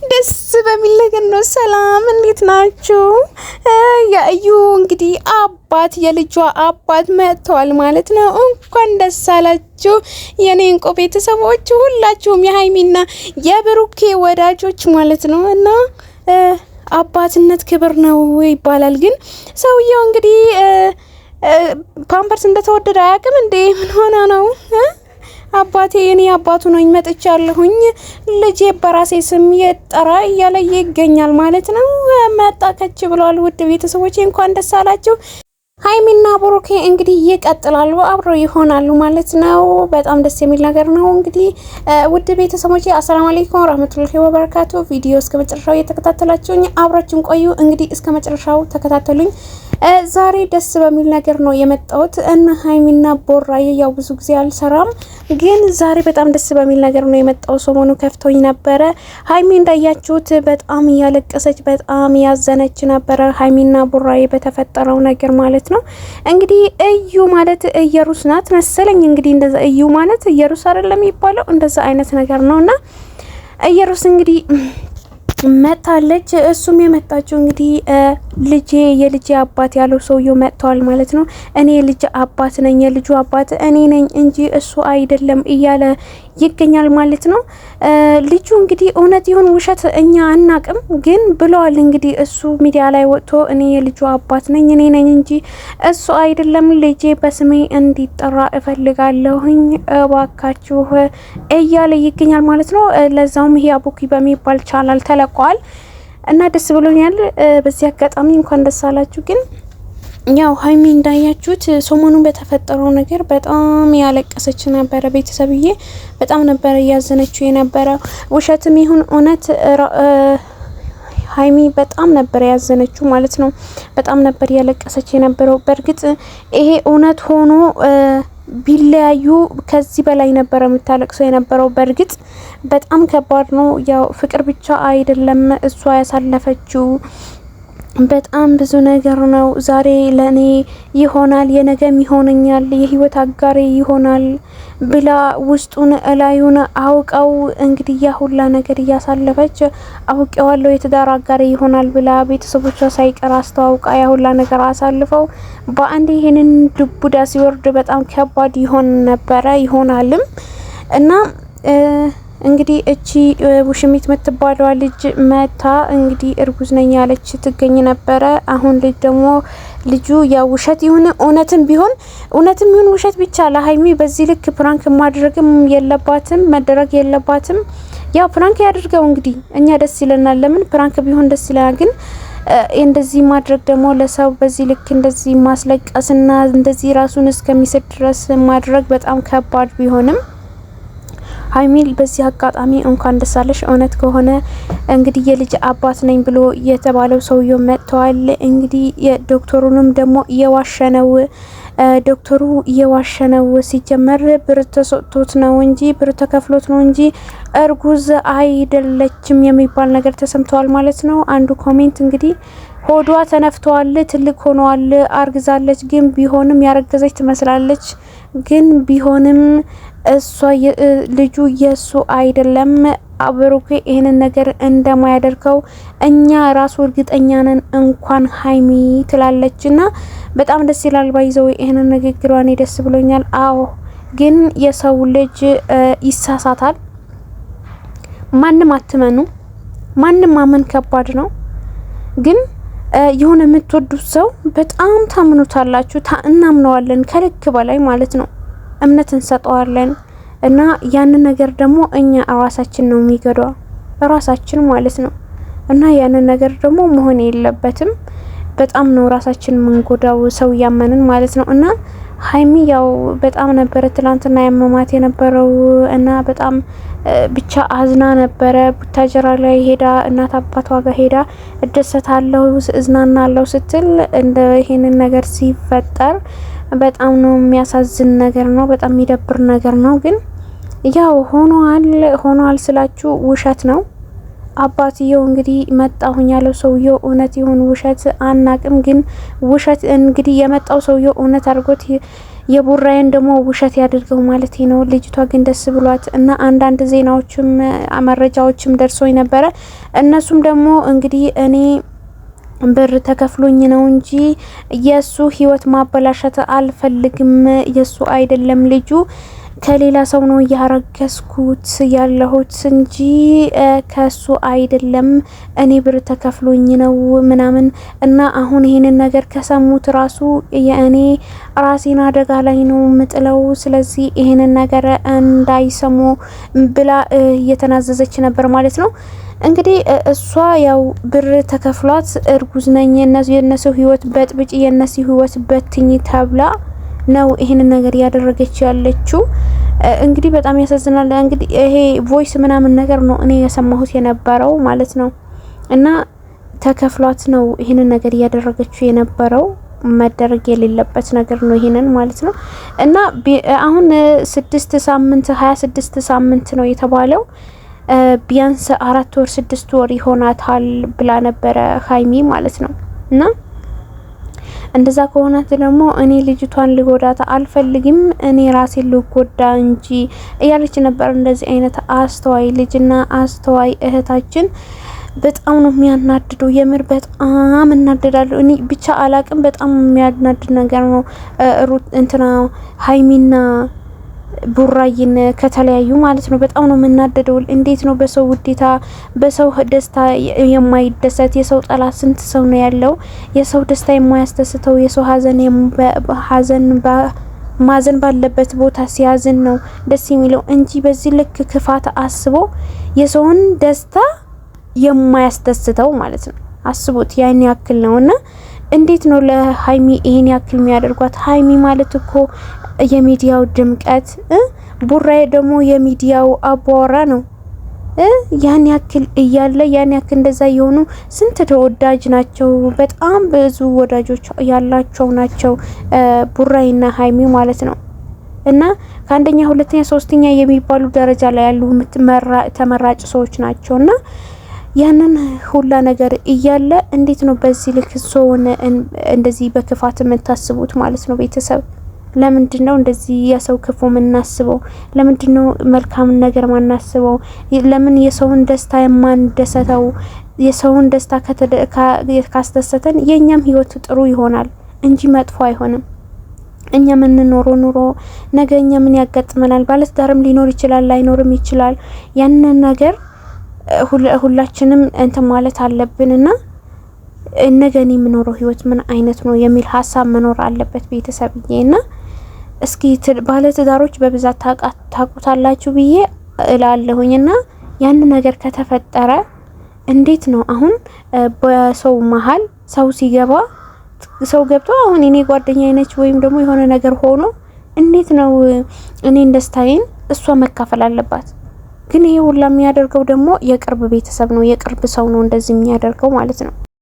ደስ በሚል ነገር ነው። ሰላም እንዴት ናችሁ? የእዩ እንግዲህ አባት የልጇ አባት መጥተዋል ማለት ነው። እንኳን ደስ አላችሁ የኔ እንቁ ቤተሰቦች ሁላችሁም የሀይሚና የብሩኬ ወዳጆች ማለት ነው። እና አባትነት ክብር ነው ይባላል። ግን ሰውየው እንግዲህ ፓምፐርስ እንደተወደደ አያውቅም እንዴ? ምን ሆነ ነው? አባቴ እኔ አባቱ ነኝ መጥቻለሁኝ ልጄ በራሴ ስም የጠራ እያለ ይገኛል ማለት ነው። መጣከች ብለዋል። ውድ ቤተሰቦቼ እንኳን ደስ አላችሁ። ሀይሚና ብሩኬ እንግዲህ ይቀጥላሉ፣ አብረው ይሆናሉ ማለት ነው። በጣም ደስ የሚል ነገር ነው። እንግዲህ ውድ ቤተሰቦቼ አሰላሙ አለይኩም ወራህመቱላሂ ወበረካቱ። ቪዲዮ እስከ መጨረሻው እየተከታተላችሁኝ አብራችሁን ቆዩ። እንግዲህ እስከ መጨረሻው ተከታተሉኝ። ዛሬ ደስ በሚል ነገር ነው የመጣሁት እና ሀይሚና ቦራዬ ያው ብዙ ጊዜ አልሰራም፣ ግን ዛሬ በጣም ደስ በሚል ነገር ነው የመጣው። ሰሞኑ ከፍቶኝ ነበረ። ሀይሚ እንዳያችሁት በጣም እያለቀሰች በጣም ያዘነች ነበረ። ሀይሚና ቦራዬ በተፈጠረው ነገር ማለት ነው። እንግዲህ እዩ ማለት እየሩስ ናት መሰለኝ። እንግዲህ እንደዛ እዩ ማለት እየሩስ አይደለም የሚባለው እንደዛ አይነት ነገር ነውና እየሩስ እንግዲህ መጣለች። እሱም የመጣችው እንግዲህ ልጄ የልጄ አባት ያለው ሰውየው መጥተዋል ማለት ነው። እኔ የልጅ አባት ነኝ፣ የልጁ አባት እኔ ነኝ እንጂ እሱ አይደለም እያለ ይገኛል ማለት ነው። ልጁ እንግዲህ እውነት ይሁን ውሸት እኛ አናቅም፣ ግን ብለዋል እንግዲህ እሱ ሚዲያ ላይ ወጥቶ እኔ የልጁ አባት ነኝ፣ እኔ ነኝ እንጂ እሱ አይደለም፣ ልጄ በስሜ እንዲጠራ እፈልጋለሁኝ እባካችሁ እያለ ይገኛል ማለት ነው። ለዛውም ይሄ አቡኪ በሚባል ቻናል ተለቋል እና ደስ ብሎኛል። በዚህ አጋጣሚ እንኳን ደስ አላችሁ። ግን ያው ሀይሚ እንዳያችሁት ሰሞኑን በተፈጠረው ነገር በጣም ያለቀሰች ነበረ። ቤተሰብዬ በጣም ነበረ እያዘነችው የነበረ። ውሸትም ይሁን እውነት ሀይሚ በጣም ነበር ያዘነችው ማለት ነው። በጣም ነበር ያለቀሰች የነበረው። በእርግጥ ይሄ እውነት ሆኖ ቢለያዩ ከዚህ በላይ ነበረ የምታለቅሰው የነበረው። በእርግጥ በጣም ከባድ ነው። ያው ፍቅር ብቻ አይደለም እሷ ያሳለፈችው በጣም ብዙ ነገር ነው። ዛሬ ለኔ ይሆናል የነገም ይሆነኛል የህይወት አጋሬ ይሆናል ብላ ውስጡን እላዩን አውቀው እንግዲህ ያ ሁላ ነገር እያሳለፈች አውቀዋለሁ የትዳር አጋሬ ይሆናል ብላ ቤተሰቦቿ ሳይቀር አስተዋውቃ ያ ሁላ ነገር አሳልፈው በአንድ ይሄንን ዱቡዳ ሲወርድ በጣም ከባድ ይሆን ነበረ ይሆናልም እና እንግዲህ እቺ ውሽሚት የምትባለዋ ልጅ መታ እንግዲህ እርጉዝ ነኝ ያለች ትገኝ ነበረ። አሁን ልጅ ደግሞ ልጁ ያ ውሸት ይሁን እውነትም ቢሆን ውሸት ብቻ ለሀይሚ በዚህ ልክ ፕራንክ ማድረግም የለባትም መደረግ የለባትም። ያው ፕራንክ ያድርገው እንግዲህ እኛ ደስ ይለናል። ለምን ፕራንክ ቢሆን ደስ ይለናል። ግን እንደዚህ ማድረግ ደግሞ ለሰው በዚህ ልክ እንደዚህ ማስለቀስና እንደዚህ ራሱን እስከሚስት ድረስ ማድረግ በጣም ከባድ ቢሆንም ሀይሚል በዚህ አጋጣሚ እንኳን ደስ አለሽ። እውነት ከሆነ እንግዲህ የልጅ አባት ነኝ ብሎ የተባለው ሰውየው መጥተዋል። እንግዲህ የዶክተሩንም ደግሞ እየዋሸነው ዶክተሩ እየዋሸነው ሲጀመር ብር ተሰጥቶት ነው እንጂ ብር ተከፍሎት ነው እንጂ እርጉዝ አይደለችም የሚባል ነገር ተሰምተዋል ማለት ነው። አንዱ ኮሜንት እንግዲህ ሆዷ ተነፍተዋል፣ ትልቅ ሆኗል፣ አርግዛለች፣ ግን ቢሆንም ያረገዘች ትመስላለች፣ ግን ቢሆንም እሷ ልጁ የሱ አይደለም። ብሩኬ ይሄንን ነገር እንደማያደርገው እኛ ራሱ እርግጠኛ ነን እንኳን ሀይሚ ትላለችና በጣም ደስ ይላል። ባይዘው ይሄንን ንግግሯን ደስ ብሎኛል። አዎ ግን የሰው ልጅ ይሳሳታል። ማንም አትመኑ፣ ማንም ማመን ከባድ ነው። ግን የሆነ የምትወዱት ሰው በጣም ታምኑታላችሁ፣ እናምነዋለን ከልክ በላይ ማለት ነው። እምነት እንሰጠዋለን እና ያንን ነገር ደግሞ እኛ ራሳችን ነው የሚገዳው ራሳችን ማለት ነው። እና ያንን ነገር ደግሞ መሆን የለበትም። በጣም ነው ራሳችን መንጎዳው ሰው ያመንን ማለት ነው። እና ሀይሚ ያው በጣም ነበረ ትላንትና ያመማት የነበረው እና በጣም ብቻ አዝና ነበረ። ቡታጀራ ላይ ሄዳ እናት አባቷ ጋር ሄዳ እደሰታለሁ እዝናናለሁ ስትል እንደ ይሄንን ነገር ሲፈጠር በጣም ነው የሚያሳዝን ነገር ነው። በጣም የሚደብር ነገር ነው። ግን ያው ሆኗል ስላችሁ ውሸት ነው። አባትየው እንግዲህ መጣሁኝ ያለው ሰውየው እውነት ይሁን ውሸት አናቅም። ግን ውሸት እንግዲህ የመጣው ሰውየው እውነት አድርጎት የቡራዬን ደግሞ ውሸት ያድርገው ማለት ነው። ልጅቷ ግን ደስ ብሏት እና አንዳንድ ዜናዎችም መረጃዎችም ደርሶኝ ነበረ። እነሱም ደግሞ እንግዲህ እኔ ብር ተከፍሎኝ ነው እንጂ የሱ ህይወት ማበላሸት አልፈልግም፣ የሱ አይደለም ልጁ ከሌላ ሰው ነው ያረገዝኩት ያለሁት እንጂ ከሱ አይደለም፣ እኔ ብር ተከፍሎኝ ነው ምናምን እና አሁን ይሄንን ነገር ከሰሙት ራሱ የእኔ ራሴን አደጋ ላይ ነው ምጥለው፣ ስለዚህ ይሄንን ነገር እንዳይሰሙ ብላ እየተናዘዘች ነበር ማለት ነው። እንግዲህ እሷ ያው ብር ተከፍሏት እርጉዝ ነኝ የነሱ ህይወት በጥብጭ የነሱ ህይወት በትኝ ተብላ ነው ይሄንን ነገር ያደረገች ያለችው። እንግዲህ በጣም ያሳዝናል። እንግዲህ ይሄ ቮይስ ምናምን ነገር ነው እኔ የሰማሁት የነበረው ማለት ነው። እና ተከፍሏት ነው ይሄንን ነገር ያደረገችው የነበረው። መደረግ የሌለበት ነገር ነው ይሄንን ማለት ነው። እና አሁን 6 ሳምንት 26 ሳምንት ነው የተባለው። ቢያንስ 4 ወር 6 ወር ይሆናታል ብላ ነበረ ሀይሚ ማለት ነው። እና እንደዛ ከሆነት ደግሞ እኔ ልጅቷን ልጎዳት አልፈልግም፣ እኔ ራሴ ልጎዳ እንጂ እያለች ነበር። እንደዚህ አይነት አስተዋይ ልጅና አስተዋይ እህታችን በጣም ነው የሚያናድደው። የምር በጣም እናደዳለሁ እኔ ብቻ አላቅም። በጣም የሚያናድድ ነገር ነው። እንትና ሀይሚና ቡራይን ከተለያዩ ማለት ነው በጣም ነው የምናደደው። እንዴት ነው በሰው ውዴታ በሰው ደስታ የማይደሰት የሰው ጠላት ስንት ሰው ነው ያለው? የሰው ደስታ የማያስደስተው የሰው ማዘን ባለበት ቦታ ሲያዝን ነው ደስ የሚለው እንጂ በዚህ ልክ ክፋት አስቦ የሰውን ደስታ የማያስደስተው ማለት ነው። አስቡት ያን ያክል ነውና እንዴት ነው ለሀይሚ ይሄን ያክል የሚያደርጓት? ሀይሚ ማለት እኮ የሚዲያው ድምቀት፣ ቡራዬ ደግሞ የሚዲያው አቧራ ነው። ያን ያክል እያለ ያን ያክል እንደዛ የሆኑ ስንት ተወዳጅ ናቸው። በጣም ብዙ ወዳጆች ያላቸው ናቸው ቡራዬና ሀይሚ ማለት ነው። እና ከአንደኛ ሁለተኛ ሶስተኛ የሚባሉ ደረጃ ላይ ያሉ ተመራጭ ሰዎች ናቸውና ያንን ሁላ ነገር እያለ እንዴት ነው በዚህ ልክ ሰውን እንደዚህ በክፋት የምታስቡት ማለት ነው? ቤተሰብ ለምንድነው እንደዚህ የሰው ክፉ የምናስበው? ለምንድነው መልካም ነገር ማናስበው? ለምን የሰውን ደስታ የማንደሰተው? የሰውን ደስታ ካስደሰተን የኛም ህይወት ጥሩ ይሆናል እንጂ መጥፎ አይሆንም። እኛ ምን ኑሮ ነገ እኛ ምን ያጋጥመናል? ባለትዳርም ሊኖር ይችላል ላይኖርም ይችላል። ያንን ነገር ሁላችንም እንትን ማለት አለብንና ነገን የምኖረው ህይወት ምን አይነት ነው የሚል ሀሳብ መኖር አለበት ቤተሰብዬና እስኪ ባለትዳሮች በብዛት ታቁታላችሁ ብዬ እላለሁኝና ያን ነገር ከተፈጠረ እንዴት ነው አሁን በሰው መሃል ሰው ሲገባ ሰው ገብቶ አሁን እኔ ጓደኛዬ ነች ወይም ደግሞ የሆነ ነገር ሆኖ እንዴት ነው እኔን ደስታዬን እሷ መካፈል አለባት? ግን ይሄ ሁላ የሚያደርገው ደግሞ የቅርብ ቤተሰብ ነው፣ የቅርብ ሰው ነው እንደዚህ የሚያደርገው ማለት ነው።